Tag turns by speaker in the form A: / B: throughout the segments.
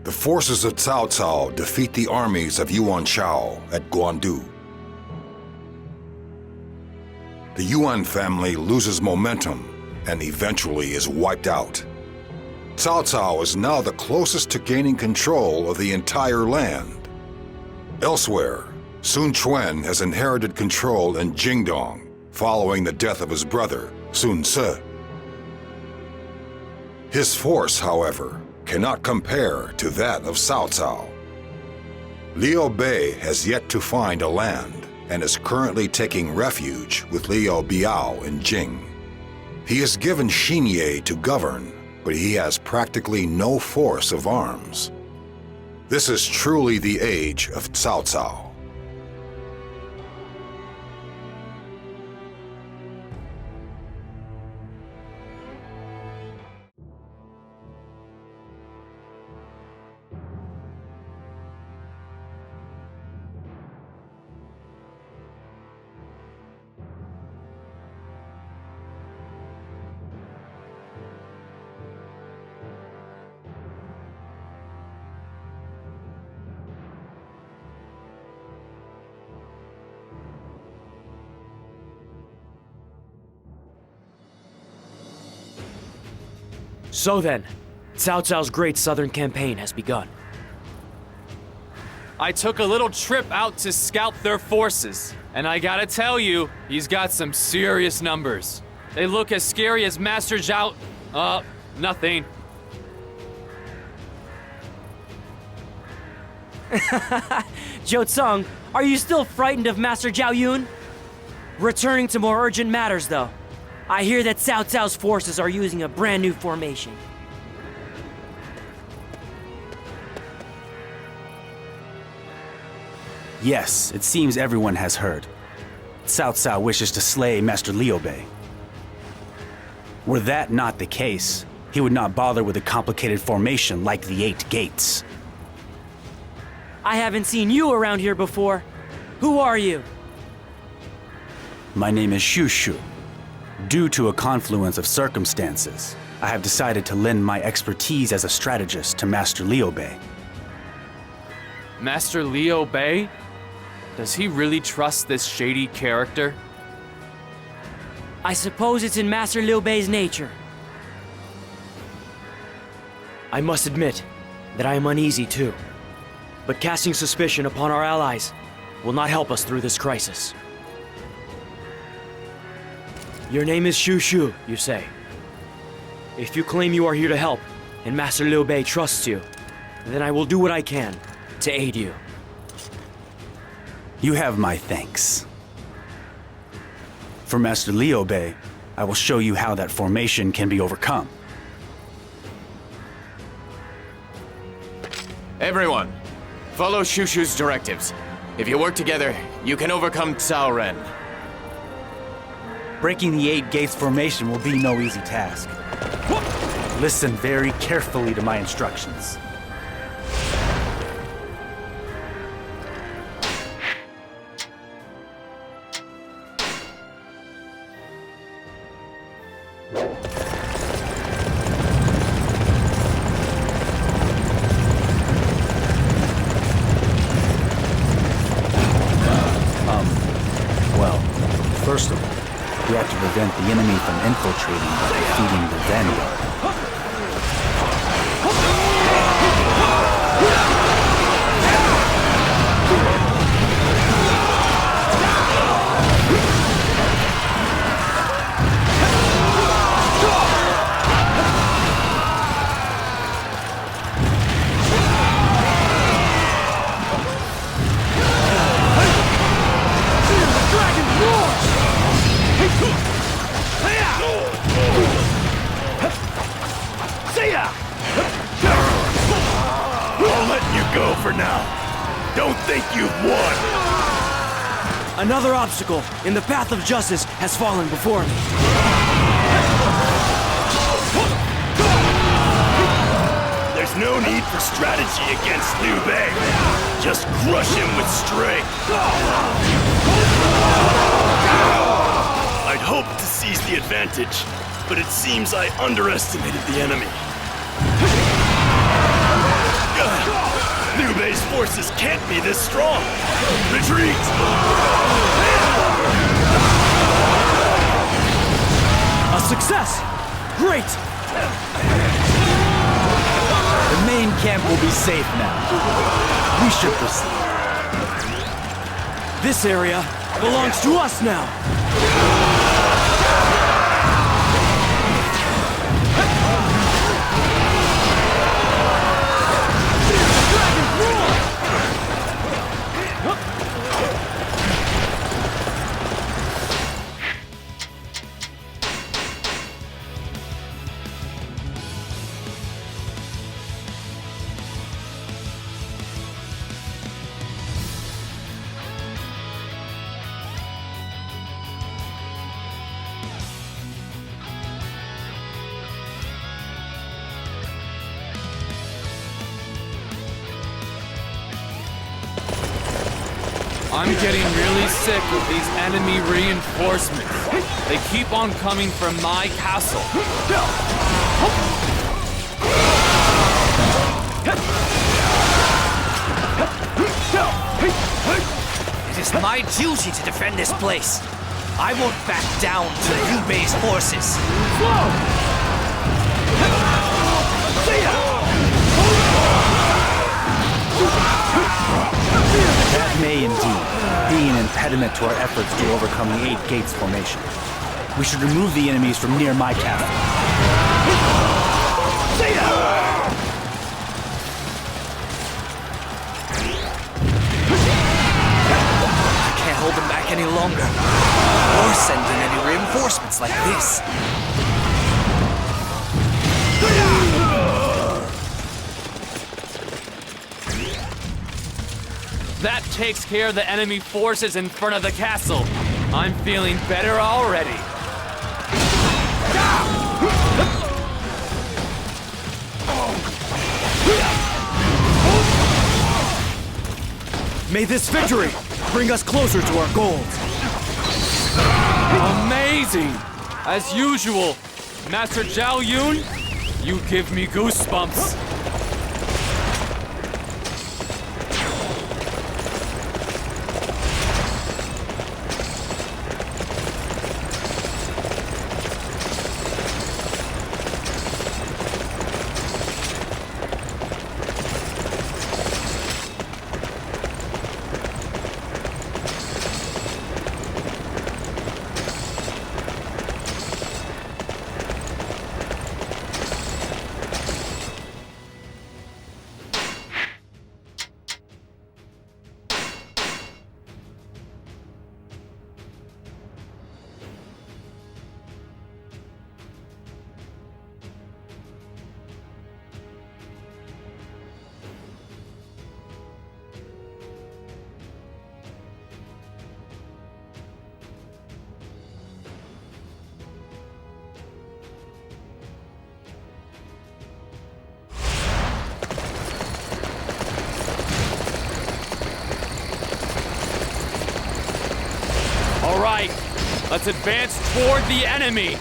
A: The forces of Cao Cao defeat the armies of Yuan Shao at Guandu. The Yuan family loses momentum and eventually is wiped out. Cao Cao is now the closest to gaining control of the entire land. Elsewhere, Sun Quan has inherited control in Jingdong following the death of his brother, Sun Ce. His force, however, cannot compare to that of Cao Cao. Liu Bei has yet to find a land and is currently taking refuge with Liu Biao in Jing. He is given Xinye to govern, but he has practically no force of arms. This is truly the age of Cao Cao.
B: So then, Cao Cao's great southern campaign has begun.
C: I took a little trip out to scout their forces, and I gotta tell you, he's got some serious numbers. They look as scary as Master Zhao... nothing.
B: Zhou Tsung, are you still frightened of Master Zhao Yun? Returning to more urgent matters, though. I hear that Cao Cao's forces are using a brand new formation.
D: Yes, it seems everyone has heard. Cao Cao wishes to slay Master Liu Bei. Were that not the case, he would not bother with a complicated formation like the 8 gates.
B: I haven't seen you around here before. Who are you?
D: My name is Shu Shu. Due to a confluence of circumstances, I have decided to lend my expertise as a strategist to Master Liu Bei.
C: Master Liu Bei? Does he really trust this shady character?
B: I suppose it's in Master Liu Bei's nature. I must admit that I am uneasy too. But casting suspicion upon our allies will not help us through this crisis. Your name is Shu Shu, you say. If you claim you are here to help, and Master Liu Bei trusts you, then I will do what I can to aid you.
D: You have my thanks. For Master Liu Bei, I will show you how that formation can be overcome.
E: Everyone, follow Shu Shu's directives. If you work together, you can overcome Cao Ren.
D: Breaking the 8 gates formation will be no easy task. Listen very carefully to my instructions. First of all, we have to prevent the enemy from infiltrating by defeating the Vanguard.
F: I'll let you go for now. Don't think you've won.
B: Another obstacle in the path of justice has fallen before me.
F: There's no need for strategy against Liu Bei. Just crush him with strength. I'd hoped to seize the advantage, but it seems I underestimated the enemy. forces can't be this strong. Retreat!
B: A success! Great!
D: The main camp will be safe now. We should proceed.
B: This area belongs to us now!
C: I'm getting really sick of these enemy reinforcements. They keep on coming from my castle.
G: It is my duty to defend this place. I won't back down to Liu Bei's forces.
D: That may indeed be an impediment to our efforts to overcome the Eight Gates formation. We should remove the enemies from near my castle.
G: I can't hold them back any longer. Or send in any reinforcements like this.
C: That takes care of the enemy forces in front of the castle. I'm feeling better already.
B: May this victory bring us closer to our goals!
C: Amazing! As usual, Master Zhao Yun, you give me goosebumps. All right, let's advance toward the enemy.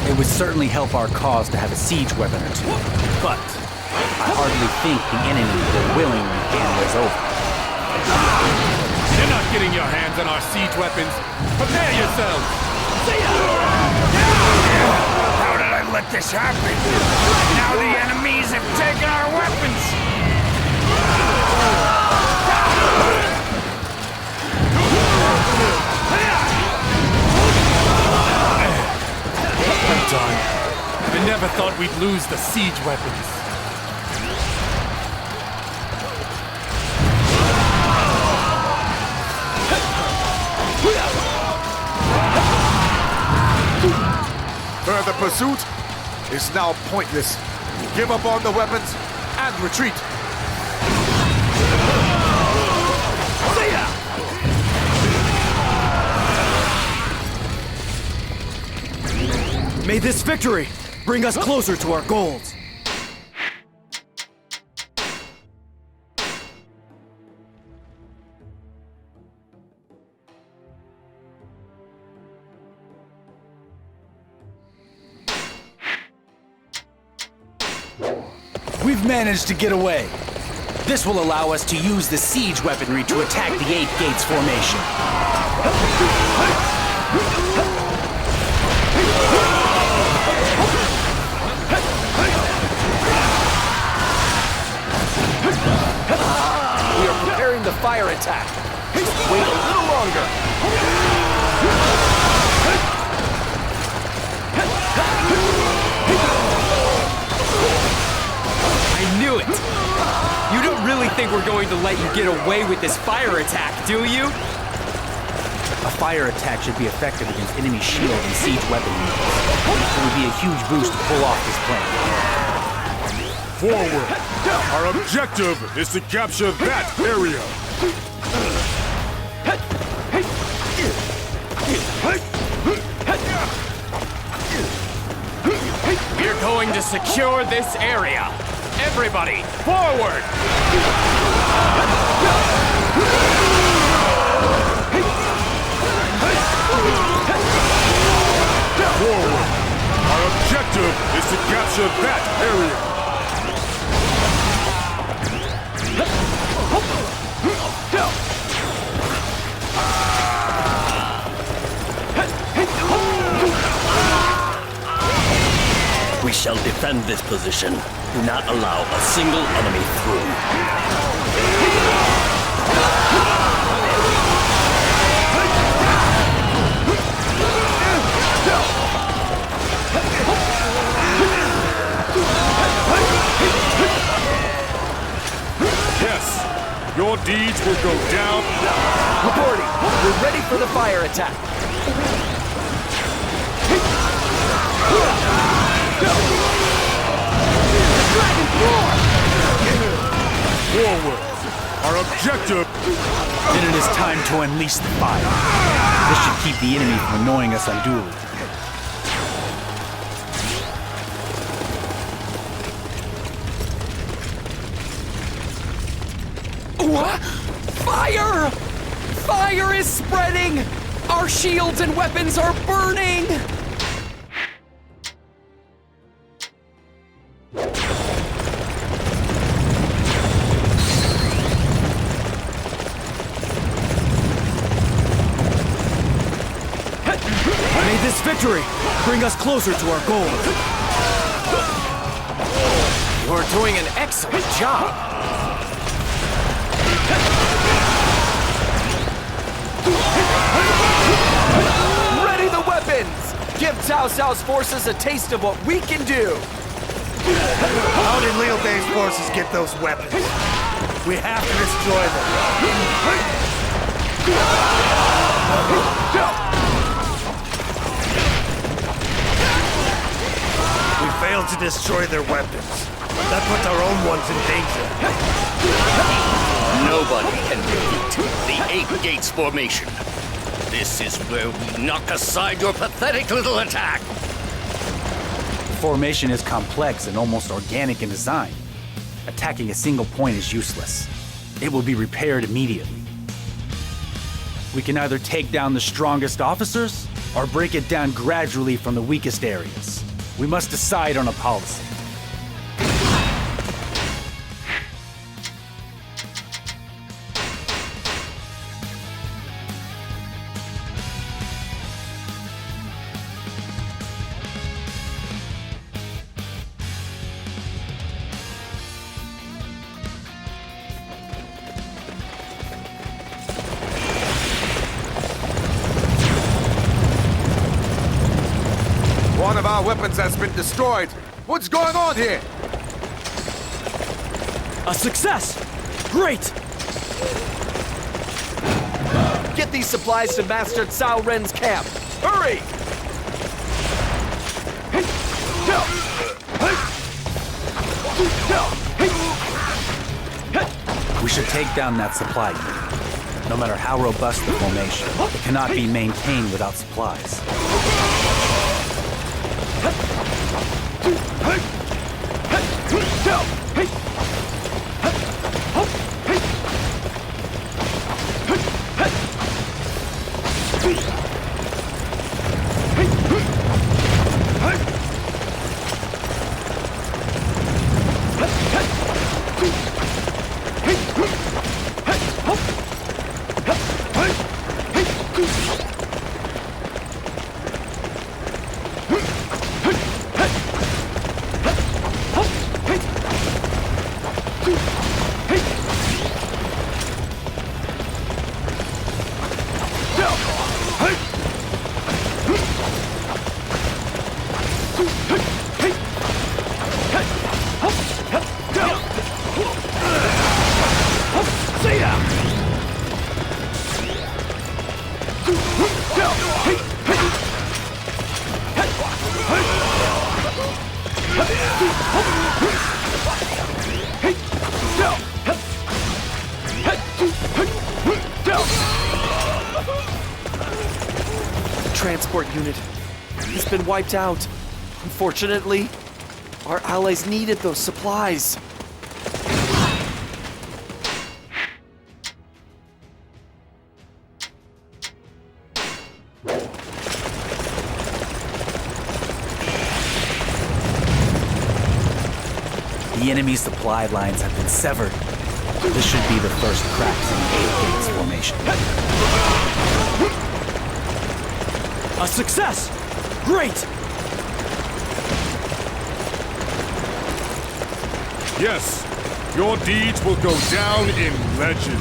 D: It would certainly help our cause to have a siege weapon or two. But I hardly think the enemy will willingly hand those over.
F: You're not getting your hands on our siege weapons. Prepare yourselves! How did I let this happen? Now the enemies have taken our weapons! I'm done. I never thought we'd lose the siege weapons.
H: Further pursuit is now pointless. Give up on the weapons and retreat.
B: May this victory bring us closer to our goals!
D: We've managed to get away. This will allow us to use the siege weaponry to attack the 8 Gates formation.
G: We are preparing the fire attack. Just wait a little longer.
B: I knew it! You don't really think we're going to let you get away with this fire attack, do you?
D: A fire attack should be effective against enemy shield and siege weapon units. It would be a huge boost to pull off this plan.
H: Forward! Our objective is to capture that area!
E: We're going to secure this area. Everybody, forward!
H: Forward! Our objective is to capture that area!
F: We shall defend this position. Do not allow a single enemy through.
H: Yes, your deeds will go down.
G: Reporting. We're ready for the fire attack.
H: Forward! Our objective...
D: Then it is time to unleash the fire. This should keep the enemy from annoying us unduly.
G: What? Fire! Fire is spreading! Our shields and weapons are burning!
B: May this victory bring us closer to our goal.
E: You're doing an excellent job.
G: Ready the weapons! Give Cao Cao's forces a taste of what we can do!
I: How did Liu Bei's forces get those weapons? We have to destroy them. We failed to destroy their weapons. That puts our own ones in danger.
F: Nobody can defeat the 8 Gates formation. This is where we knock aside your pathetic little attack.
D: The formation is complex and almost organic in design. Attacking a single point is useless. It will be repaired immediately. We can either take down the strongest officers or break it down gradually from the weakest areas. We must decide on a policy.
H: One of our weapons has been destroyed. What's going on here?
B: A success! Great!
G: Get these supplies to Master Cao Ren's camp! Hurry!
D: We should take down that supply unit. No matter how robust the formation, it cannot be maintained without supplies.
G: Transport unit has been wiped out. Unfortunately, our allies needed those supplies.
D: The enemy's supply lines have been severed. This should be the first cracks in the 8 Gates formation.
B: A success! Great!
H: Yes, your deeds will go down in legend.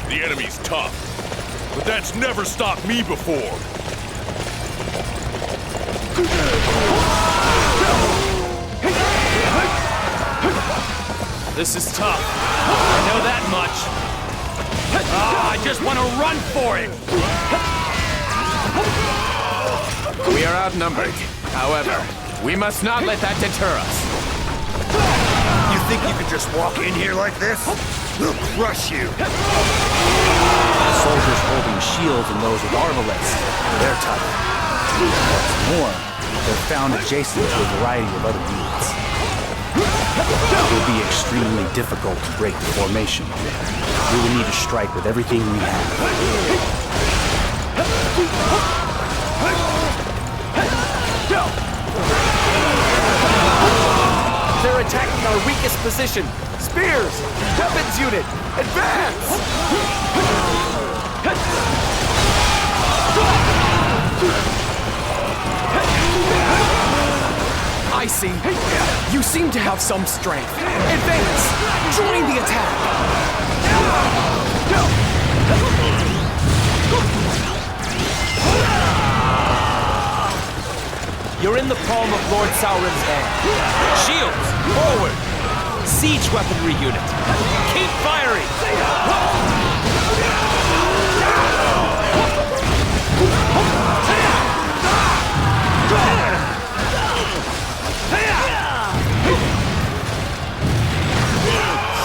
J: The enemy's tough, but that's never stopped me before.
C: This is tough. I know that much. I just want to run for it.
E: We are outnumbered. However, we must not let that deter us.
I: You think you can just walk in here like this? We'll crush you.
D: The soldiers holding shields and those with arbalets, they're tough. What's more, they're found adjacent to a variety of other units. It will be extremely difficult to break the formation. We will need to strike with everything we have.
G: They're attacking our weakest position. Spears! Weapons unit! Advance! I see. You seem to have some strength. Advance! Join the attack! You're in the palm of Lord Cao Ren's hand. Shields, forward! Siege weaponry unit, keep firing!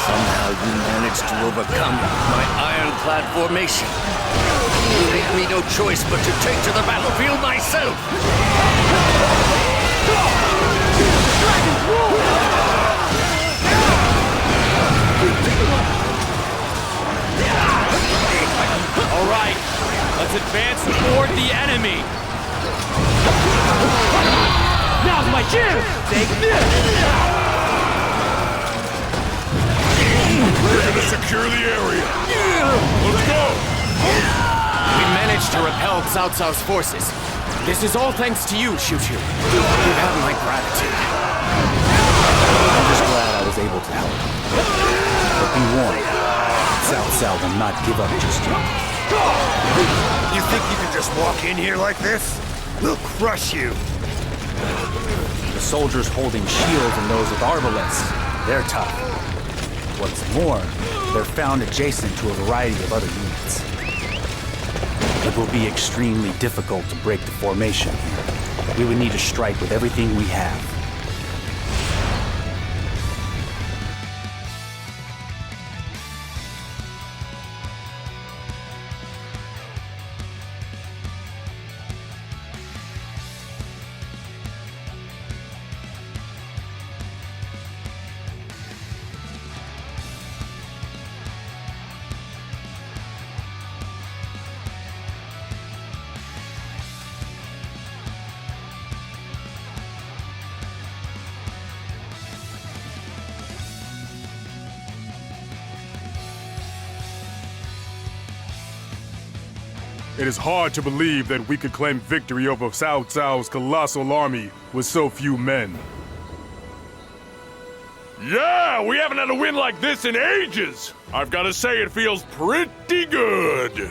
F: Somehow you managed to overcome my ironclad formation. You leave me no choice but to take to the battlefield myself.
C: All right, let's advance toward the enemy.
B: Now's my chance! Take this!
J: We're gonna secure the area. Let's go!
E: We managed to repel Cao Cao's forces. This is all thanks to you, Shu Shu. You have my gratitude.
D: I'm just glad I was able to help. But be warned, Cao Cao will not give up just yet.
I: You think you can just walk in here like this? We'll crush you.
D: The soldiers holding shields and those with arbalets, they're tough. What's more, they're found adjacent to a variety of other units. It will be extremely difficult to break the formation. We would need to strike with everything we have.
K: It is hard to believe that we could claim victory over Cao Cao's colossal army with so few men.
J: Yeah, we haven't had a win like this in ages. I've got to say, it feels pretty good.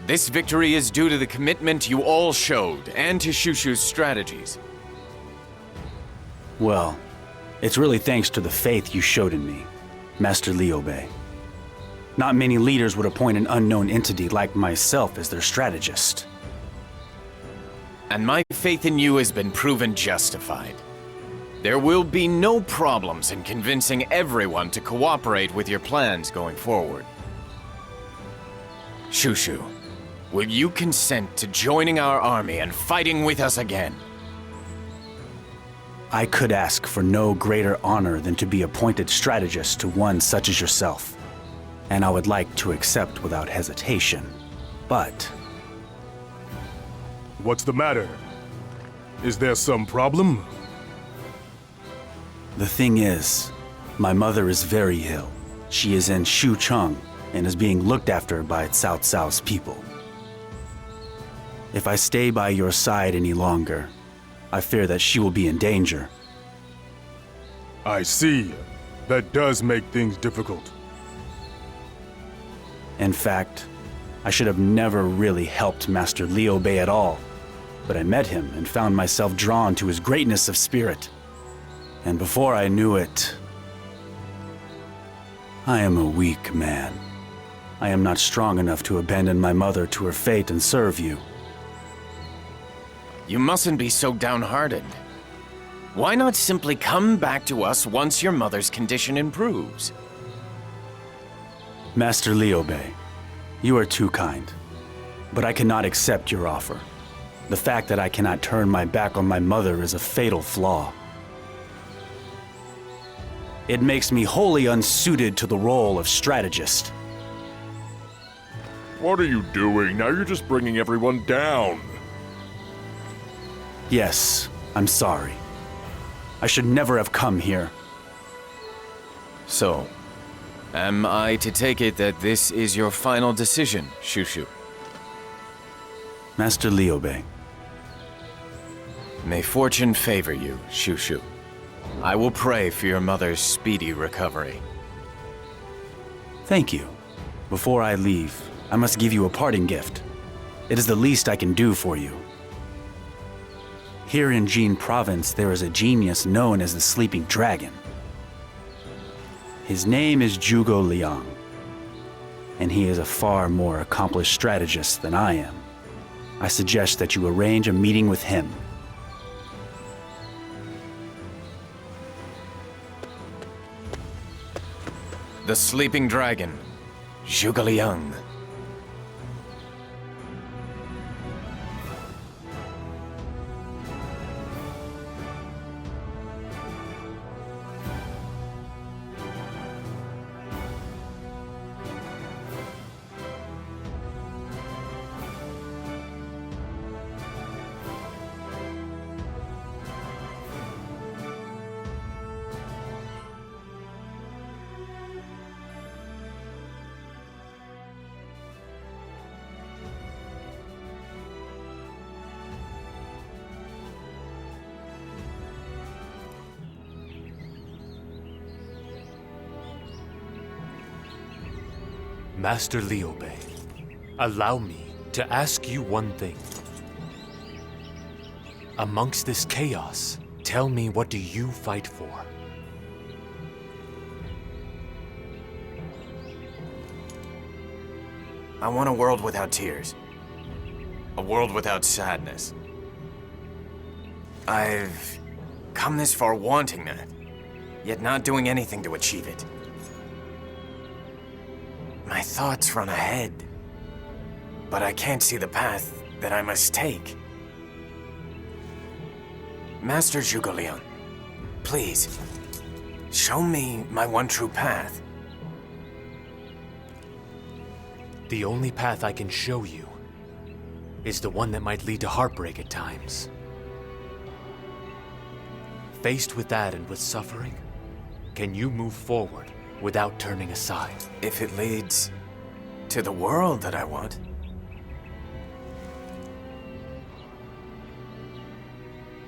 E: This victory is due to the commitment you all showed, and to Shushu's strategies.
D: Well, it's really thanks to the faith you showed in me, Master Liu Bei. Not many leaders would appoint an unknown entity like myself as their strategist.
E: And my faith in you has been proven justified. There will be no problems in convincing everyone to cooperate with your plans going forward. Shushu, will you consent to joining our army and fighting with us again?
D: I could ask for no greater honor than to be appointed strategist to one such as yourself. And I would like to accept without hesitation. But
K: What's the matter? Is there some problem?
D: the thing is, my mother is very ill. She is in Xucheng and is being looked after by Cao Cao's people. If I stay by your side any longer, I fear that she will be in danger.
K: I see. That does make things difficult.
D: In fact, I should have never really helped Master Liu Bei at all. But I met him and found myself drawn to his greatness of spirit. And before I knew it, I am a weak man. I am not strong enough to abandon my mother to her fate and serve you.
E: You mustn't be so downhearted. Why not simply come back to us once your mother's condition improves?
D: Master Liu Bei, you are too kind, but I cannot accept your offer. The fact that I cannot turn my back on my mother is a fatal flaw. It makes me wholly unsuited to the role of strategist.
J: What are you doing? Now you're just bringing everyone down.
D: Yes, I'm sorry. I should never have come here.
E: So, am I to take it that this is your final decision, Shushu?
D: Master Liu Bei.
E: May fortune favor you, Shushu. I will pray for your mother's speedy recovery.
D: Thank you. Before I leave, I must give you a parting gift. It is the least I can do for you. Here in Jin Province, there is a genius known as the Sleeping Dragon. His name is Zhuge Liang, and he is a far more accomplished strategist than I am. I suggest that you arrange a meeting with him.
E: The Sleeping Dragon, Zhuge Liang.
L: Master Liu Bei, allow me to ask you one thing. Amongst this chaos, tell me, what do you fight for?
E: I want a world without tears. A world without sadness. I've come this far wanting that, yet not doing anything to achieve it. My thoughts run ahead, but I can't see the path that I must take. Master Zhuge Liang, please, show me my one true path.
L: The only path I can show you is the one that might lead to heartbreak at times. Faced with that and with suffering, can you move forward without turning aside?
E: If it leads
L: to the world that I want.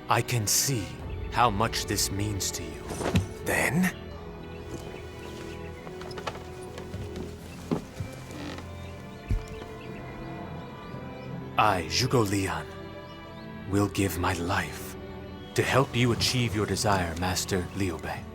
L: I can see how much this means to you. Then, I, Zhuge Liang, will give my life to help you achieve your desire, Master Liu Bei.